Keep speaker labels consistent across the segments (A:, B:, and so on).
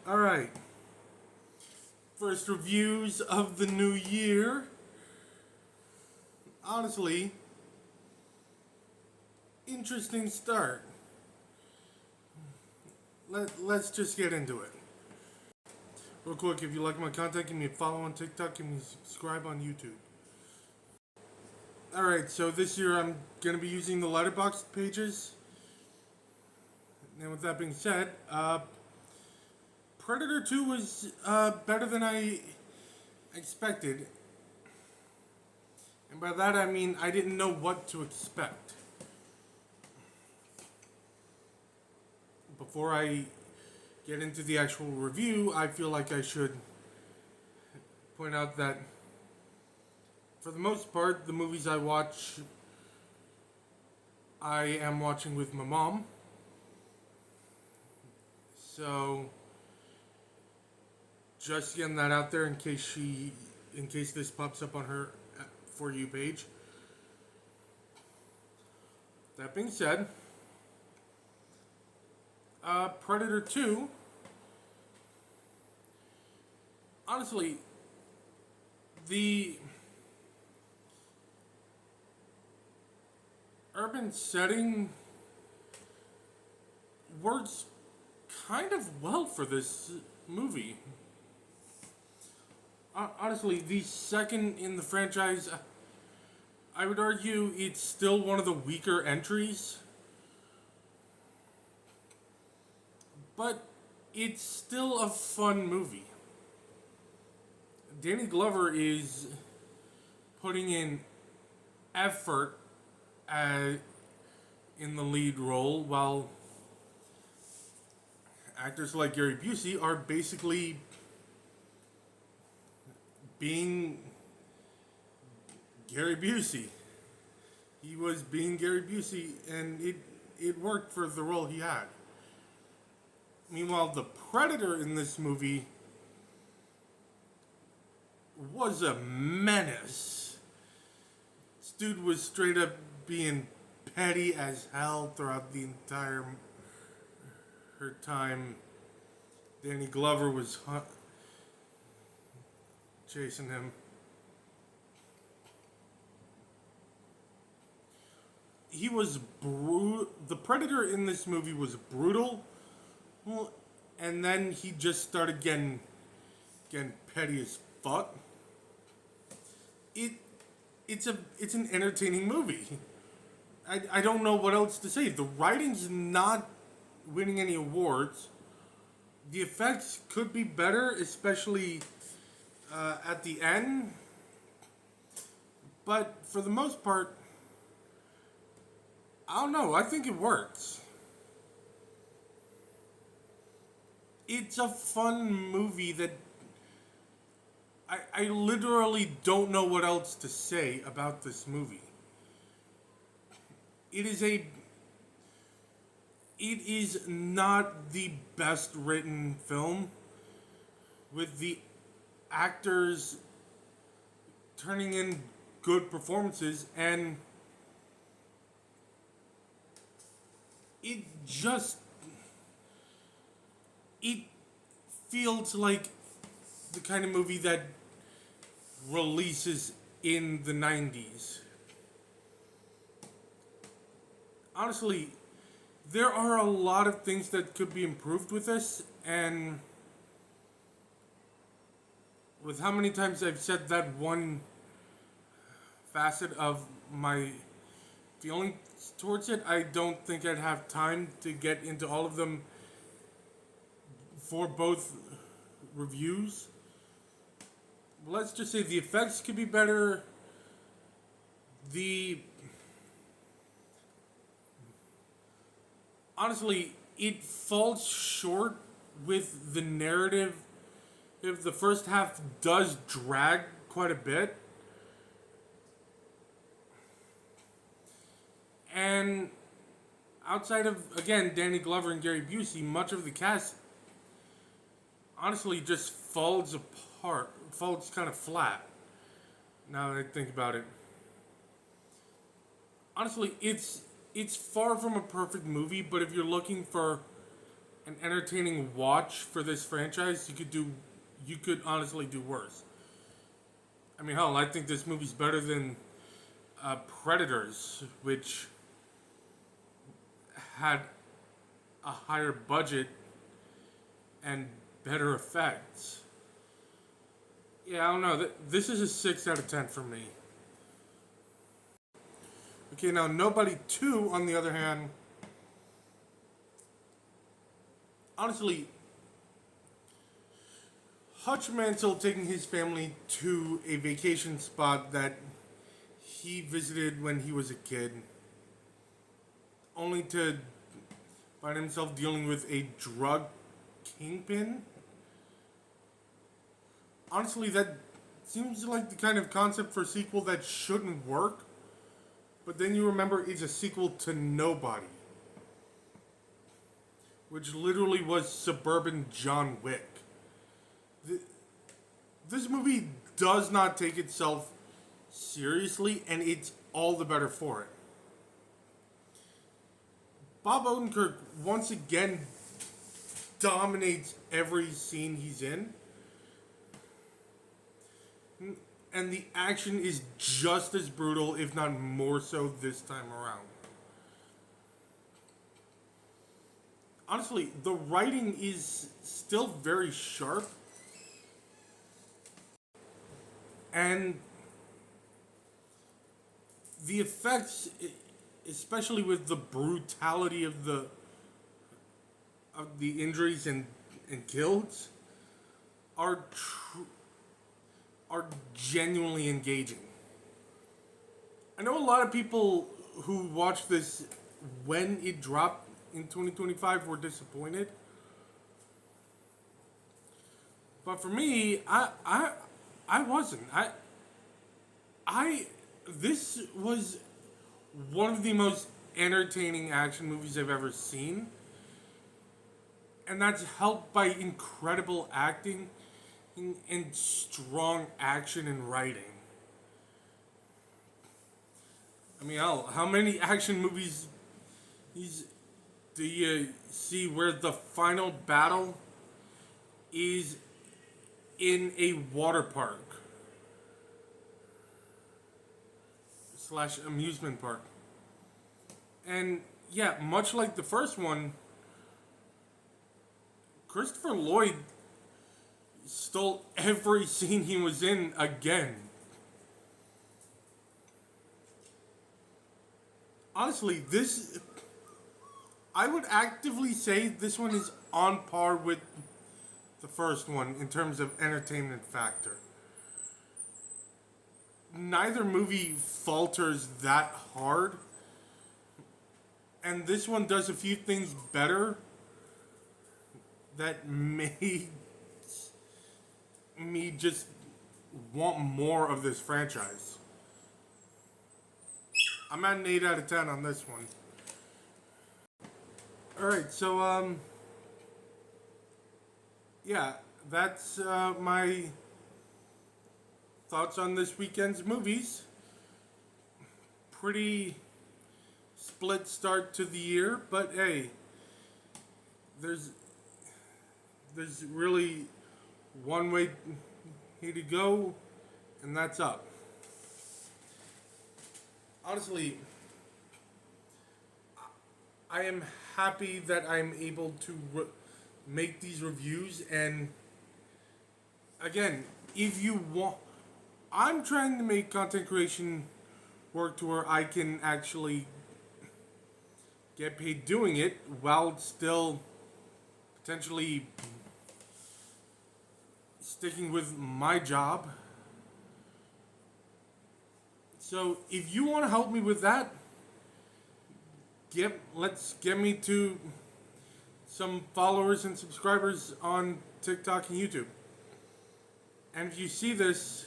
A: Alright. First reviews of the new year. Honestly, interesting start. Let's just get into it. Real quick, if you like my content, give me a follow on TikTok, give me a subscribe on YouTube. Alright, so this year I'm going to be using the Letterboxd pages. And with that being said, Predator 2 was better than I expected. And by that I mean I didn't know what to expect. Before I get into the actual review, I feel like I should point out that for the most part, the movies I watch, I am watching with my mom. So, just getting that out there in case this pops up on her For You page. That being said, Predator 2, honestly, the urban setting works kind of well for this movie. Honestly, the second in the franchise, I would argue it's still one of the weaker entries. But it's still a fun movie. Danny Glover is putting in effort in the lead role, while actors like Gary Busey are basically being Gary Busey. He was being Gary Busey, and it worked for the role he had. Meanwhile, the Predator in this movie was a menace. This dude was straight up being petty as hell throughout the entire her time. Danny Glover was chasing him. He was the Predator in this movie was brutal. Well, and then he just started getting petty as fuck. It's an entertaining movie. I don't know what else to say. The writing's not winning any awards. The effects could be better, especially at the end. But for the most part, I don't know. I think it works. It's a fun movie that I literally don't know what else to say about this movie. It is not the best written film, with the actors turning in good performances, and it feels like the kind of movie that releases in the 90s. Honestly, there are a lot of things that could be improved with this, and with how many times I've said that one facet of my feelings towards it, I don't think I'd have time to get into all of them for both reviews. Let's just say the effects could be better. Honestly, it falls short with the narrative. If the first half does drag quite a bit, and outside of, again, Danny Glover and Gary Busey, much of the cast honestly just falls kind of flat. Now that I think about it, honestly, it's far from a perfect movie. But if you're looking for an entertaining watch for this franchise, you could honestly do worse. I mean, hell, I think this movie's better than Predators, which had a higher budget and better effects. Yeah, I don't know. This is a 6 out of 10 for me. Okay, now Nobody 2, on the other hand, honestly, Hutch Mansell taking his family to a vacation spot that he visited when he was a kid, only to find himself dealing with a drug kingpin. Honestly, that seems like the kind of concept for a sequel that shouldn't work. But then you remember it's a sequel to Nobody, which literally was suburban John Wick. This movie does not take itself seriously, and it's all the better for it. Bob Odenkirk once again dominates every scene he's in. And the action is just as brutal, if not more so, this time around. Honestly, the writing is still very sharp. And the effects, especially with the brutality of the injuries and kills, are are genuinely engaging. I know a lot of people who watched this when it dropped in 2025 were disappointed. But for me, I wasn't. I this was one of the most entertaining action movies I've ever seen. And that's helped by incredible acting and strong action and writing. I mean, how many action movies do you see where the final battle is in a water park / amusement park? And yeah, much like the first one, Christopher Lloyd stole every scene he was in again. Honestly, I would actively say this one is on par with the first one in terms of entertainment factor. Neither movie falters that hard, and this one does a few things better that made me just want more of this franchise. I'm at an 8 out of 10 on this one. Alright, so, yeah, that's my thoughts on this weekend's movies. Pretty split start to the year, but hey, there's really one way to go, and that's up. Honestly, I am happy that I'm able to make these reviews, and again, if you want, I'm trying to make content creation work to where I can actually get paid doing it while still potentially sticking with my job. So if you want to help me with that, let's get me to some followers and subscribers on TikTok and YouTube. And if you see this,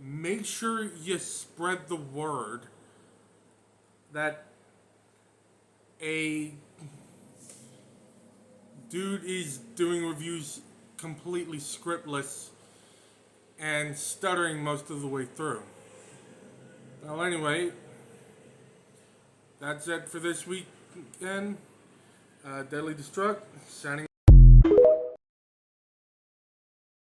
A: make sure you spread the word that a dude is doing reviews completely scriptless and stuttering most of the way through. Well, anyway, that's it for this weekend. Deadly Destruct, signing